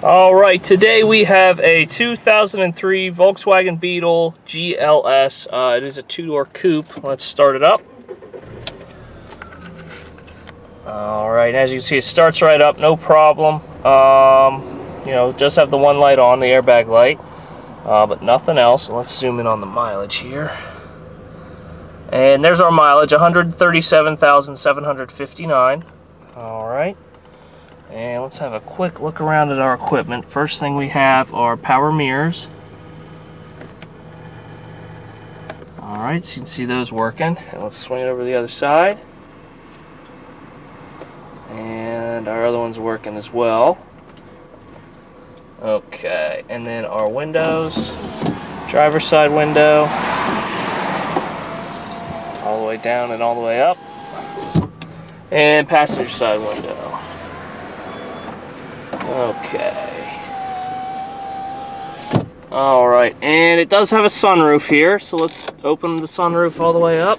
Alright, today we have a 2003 Volkswagen Beetle GLS. It is a two-door coupe. Let's start it up. Alright, as you can see, it starts right up, no problem. It does have the one light on, the airbag light, but nothing else. Let's zoom in on the mileage here. And there's our mileage, 137,759. Alright. And let's have a quick look around at our equipment. First thing we have are power mirrors. Alright, so you can see those working. And let's swing it over to the other side. And our other one's working as well. Okay, and then our windows. Driver's side window. All the way down and all the way up. And passenger side window. Okay. Alright, and it does have a sunroof here, so let's open the sunroof all the way up.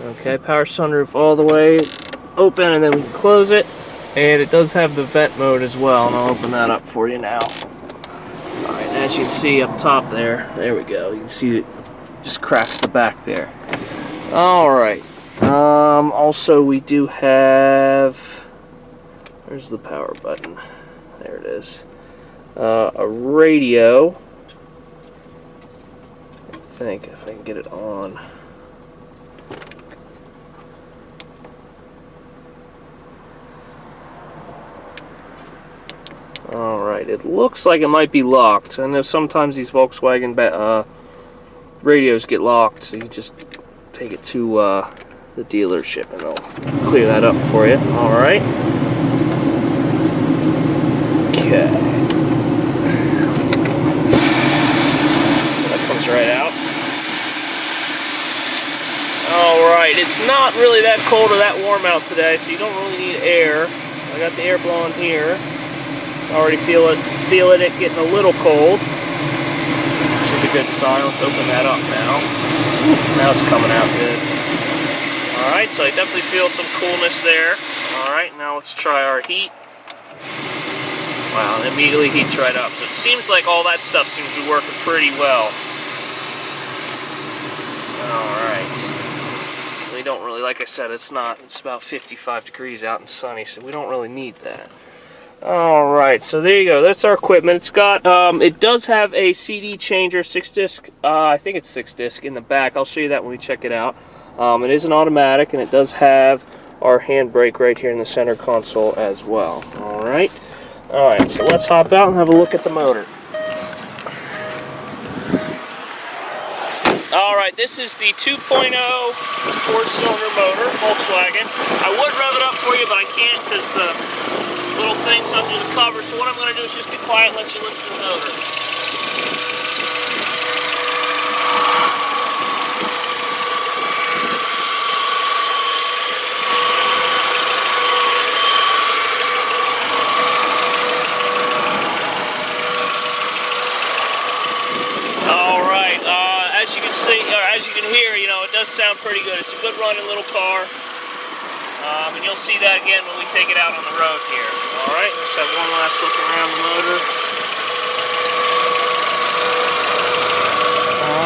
Okay, power sunroof all the way open, and then we can close it. And it does have the vent mode as well, and I'll open that up for you now. Alright, as you can see up top there we go. You can see it just cracks the back there. Alright. Also we do have... There's the power button. There it is. A radio. I think if I can get it on. Alright, it looks like it might be locked. I know sometimes these Volkswagen radios get locked, so you just take it to the dealership and they'll clear that up for you. Alright. Okay. So that comes right out. Alright, it's not really that cold or that warm out today, so you don't really need air. I got the air blowing here. Already feeling it getting a little cold, which is a good sign. Let's open that up now. Now it's coming out good. Alright, so I definitely feel some coolness there. Alright, now let's try our heat. Wow, it immediately heats right up. So it seems like all that stuff seems to be working pretty well. Alright. We don't really, like I said, it's about 55 degrees out and sunny, so we don't really need that. Alright, so there you go. That's our equipment. It's got, it does have a CD changer, 6-disc, I think it's 6-disc in the back. I'll show you that when we check it out. It is an automatic, and it does have our handbrake right here in the center console as well. Alright. Alright, so let's hop out and have a look at the motor. Alright, this is the 2.0 4-cylinder motor, Volkswagen. I would rev it up for you, but I can't because the little thing's under the cover. So what I'm going to do is just be quiet and let you listen to the motor. As you can hear, it does sound pretty good. It's a good running little car. And you'll see that again when we take it out on the road here. Alright, let's have one last look around the motor.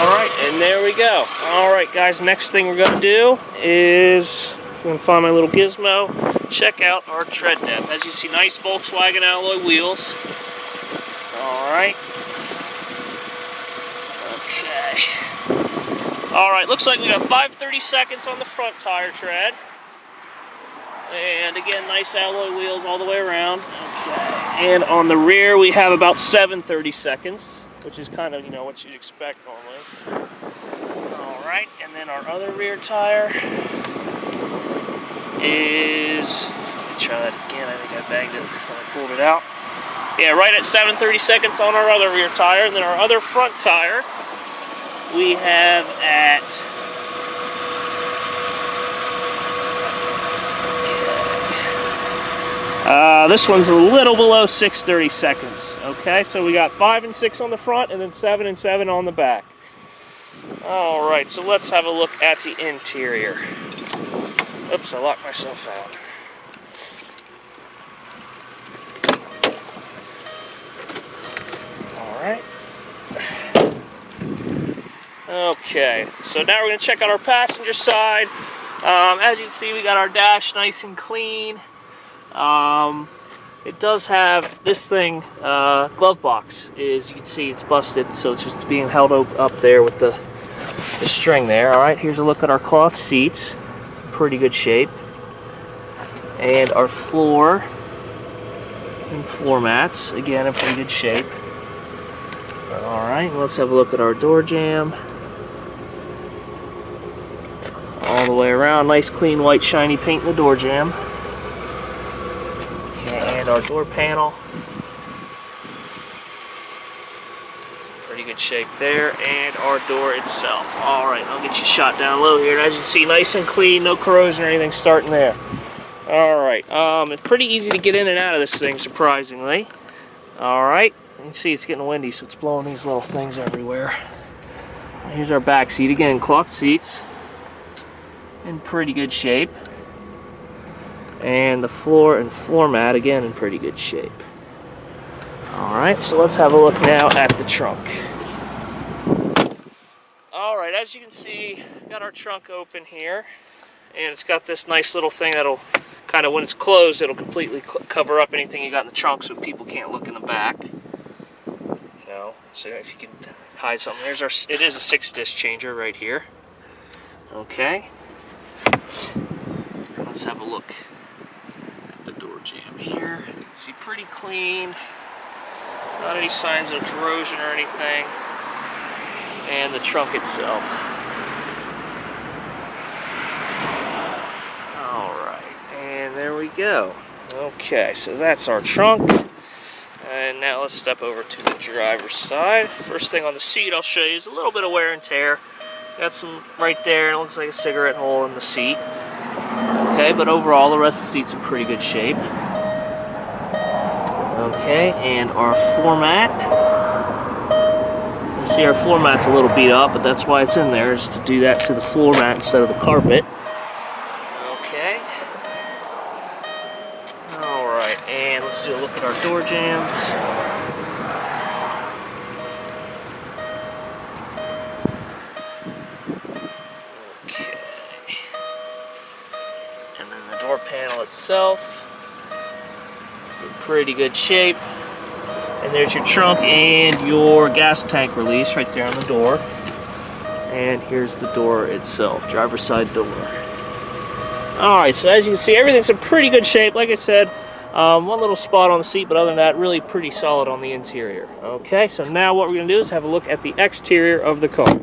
Alright, and there we go. Alright guys, next thing we're going to do is, I'm going to find my little gizmo, check out our tread depth. As you see, nice Volkswagen alloy wheels. Alright. Okay. Alright, looks like we got 5/32 on the front tire tread. And again, nice alloy wheels all the way around. Okay. And on the rear we have about 7/32, which is kind of, what you'd expect normally. Alright, and then our other rear tire is, let me try that again, I think I bagged it when I pulled it out. Yeah, right at 7/32 on our other rear tire, and then our other front tire we have at this one's a little below 6/32. Okay, so we got 5 and 6 on the front, and then 7 and 7 on the back. All right, so let's have a look at the interior. Oops, I locked myself out. Okay, so now we're going to check out our passenger side. As you can see, we got our dash nice and clean. It does have this thing, glove box, is you can see it's busted, so it's just being held up there with the string there. Alright, here's a look at our cloth seats. Pretty good shape. And our floor and floor mats, again in pretty good shape. Alright, let's have a look at our door jamb. All the way around, nice clean white shiny paint in the door jamb. And our door panel. It's in pretty good shape there. And our door itself. Alright, I'll get you shot down low here. And as you see, nice and clean, no corrosion or anything starting there. Alright, it's pretty easy to get in and out of this thing, surprisingly. Alright, you can see it's getting windy, so it's blowing these little things everywhere. Here's our back seat. Again, cloth seats. In pretty good shape. And the floor and floor mat, again, in pretty good shape. Alright, so let's have a look now at the trunk. Alright, as you can see, got our trunk open here. And it's got this nice little thing that'll kind of, when it's closed, it'll completely cover up anything you got in the trunk so people can't look in the back. You know, so if you can hide something. It is a 6-disc changer right here. Okay. Let's have a look at the door jamb here. See, pretty clean. Not any signs of corrosion or anything. And the trunk itself. Alright, and there we go. Okay, so that's our trunk. And now let's step over to the driver's side. First thing on the seat I'll show you is a little bit of wear and tear. Got some right there, and it looks like a cigarette hole in the seat. Okay, but overall the rest of the seat's in pretty good shape. Okay, and our floor mat. You see our floor mat's a little beat up, but that's why it's in there, is to do that to the floor mat instead of the carpet. Okay. Alright, and let's do a look at our door jambs. Panel itself, in pretty good shape. And there's your trunk and your gas tank release right there on the door. And here's the door itself, driver's side door. Alright, so as you can see, everything's in pretty good shape. Like I said, one little spot on the seat, but other than that, really pretty solid on the interior. Okay, so now what we're going to do is have a look at the exterior of the car.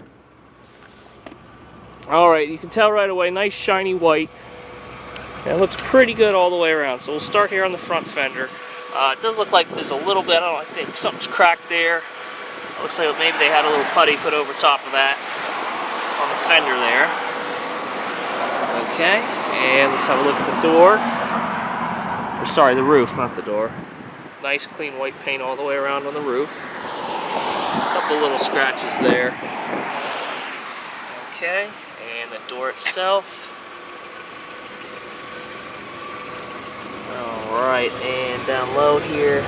Alright, you can tell right away, nice shiny white. And it looks pretty good all the way around. So we'll start here on the front fender. It does look like there's a little bit, I think something's cracked there. It looks like maybe they had a little putty put over top of that on the fender there. Okay, and let's have a look at the door. Or sorry, the roof, not the door. Nice clean white paint all the way around on the roof. A couple little scratches there. Okay, and the door itself. Alright, and down low here.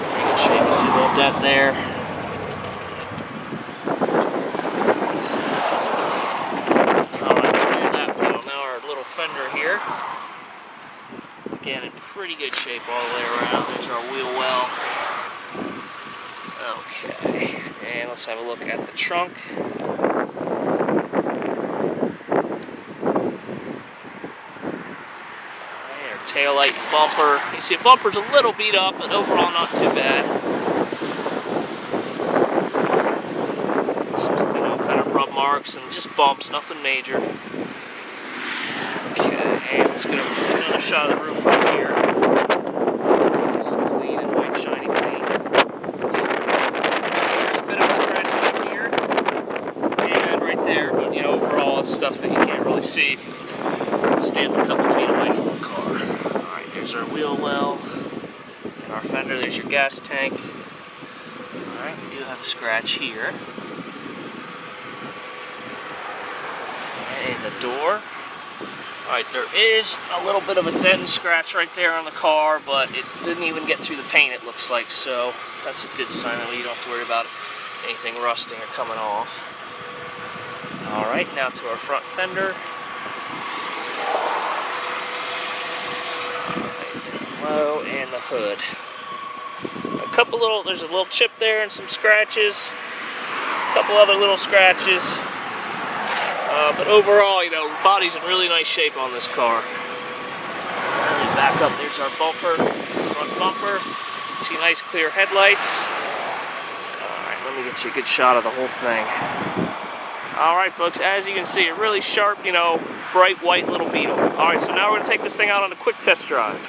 Pretty good shape. You see a little dent there. Alright, so there's that wheel. Now our little fender here. Again, in pretty good shape all the way around. There's our wheel well. Okay, and let's have a look at the trunk. Taillight and bumper. You see, the bumper's a little beat up, but overall not too bad. Some, kind of rub marks and just bumps, nothing major. Okay, and let's get another shot of the roof up here. Nice and clean and white shiny paint. There's a bit of a scratch right here and right there, but overall it's stuff that you can't really see if you stand a couple feet away from the car. There's our wheel well, and our fender, there's your gas tank. Alright, we do have a scratch here. And the door. Alright, there is a little bit of a dent and scratch right there on the car, but it didn't even get through the paint, it looks like, so that's a good sign that you don't have to worry about it. anything rusting or coming off. Alright, now to our front fender. Low, and the hood. There's a little chip there and some scratches. A couple other little scratches. But overall, you know, the body's in really nice shape on this car. Back up, there's our bumper, front bumper. See nice clear headlights. Alright, let me get you a good shot of the whole thing. Alright folks, as you can see, a really sharp, you know, bright white little Beetle. Alright, so now we're going to take this thing out on a quick test drive.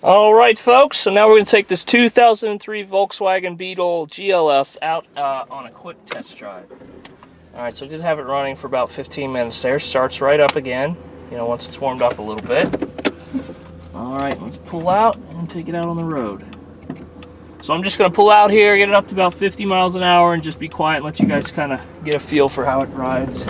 Alright folks, so now we're going to take this 2003 Volkswagen Beetle GLS out on a quick test drive. Alright, so we did have it running for about 15 minutes there. Starts right up again, you know, once it's warmed up a little bit. Alright, let's pull out and take it out on the road. So I'm just going to pull out here, get it up to about 50 miles an hour, and just be quiet and let you guys kind of get a feel for how it rides.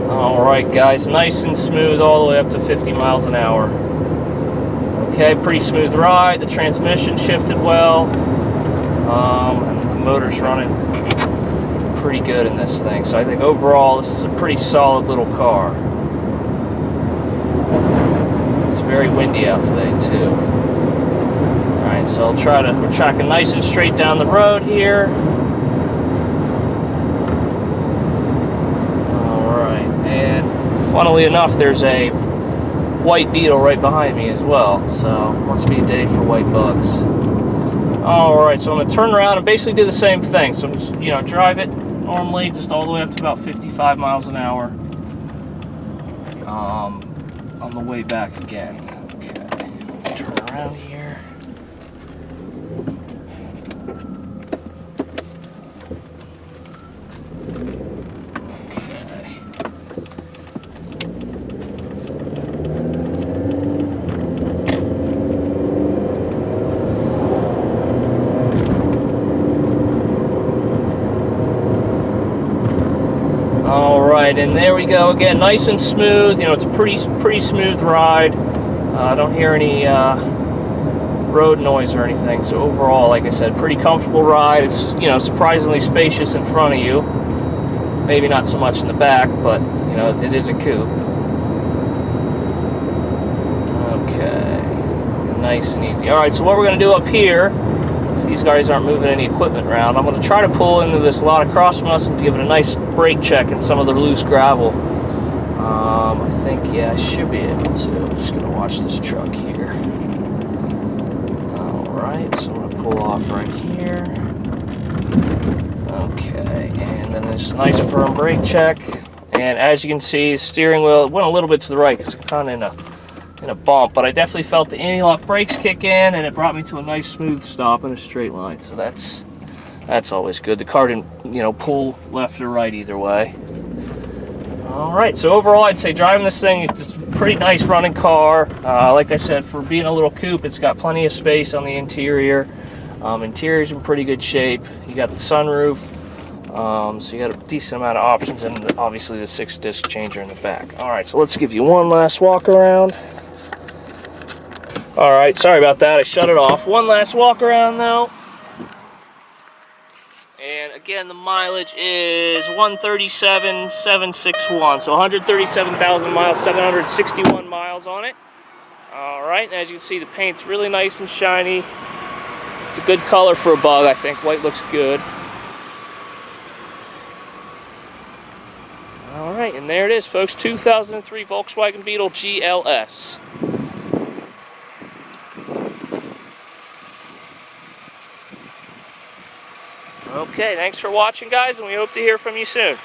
Alright guys, nice and smooth all the way up to 50 miles an hour. Okay, pretty smooth ride. The transmission shifted well. And the motor's running pretty good in this thing. So I think overall this is a pretty solid little car. It's very windy out today too. Alright, so we're tracking nice and straight down the road here. Alright, and funnily enough there's a white Beetle right behind me as well. So must be a day for white bugs. Alright, so I'm going to turn around and basically do the same thing. So I'm just, you know, drive it normally, just all the way up to about 55 miles an hour on the way back again. Okay, turn around here. Okay. Alright, and there we go again, nice and smooth. You know, it's a pretty smooth ride. I don't hear any road noise or anything. So overall, like I said, pretty comfortable ride. It's, you know, surprisingly spacious in front of you. Maybe not so much in the back, but you know, it is a coupe. Okay, nice and easy. Alright, so what we're going to do up here, if these guys aren't moving any equipment around, I'm going to try to pull into this lot of crossmoss and give it a nice brake check in some of the loose gravel. I think, yeah, I should be able to. I'm just going to watch this truck here. Alright, so I'm going to pull off right here. Okay, and then there's a nice firm brake check. And as you can see, the steering wheel went a little bit to the right because it's kind of in a bump, but I definitely felt the anti-lock brakes kick in, and it brought me to a nice smooth stop in a straight line. So that's always good. The car didn't, you know, pull left or right either way. Alright, so overall I'd say driving this thing, it's a pretty nice running car. Like I said, for being a little coupe, it's got plenty of space on the interior. Interior's in pretty good shape. You got the sunroof, so you got a decent amount of options, and obviously the 6-disc changer in the back. Alright, so let's give you one last walk around. Alright, sorry about that, I shut it off. One last walk around though. And again, the mileage is 137,761. So 137,000 miles, 761 miles on it. Alright, and as you can see, the paint's really nice and shiny. It's a good color for a bug, I think. White looks good. Alright, and there it is, folks. 2003 Volkswagen Beetle GLS. Okay, thanks for watching, guys, and we hope to hear from you soon.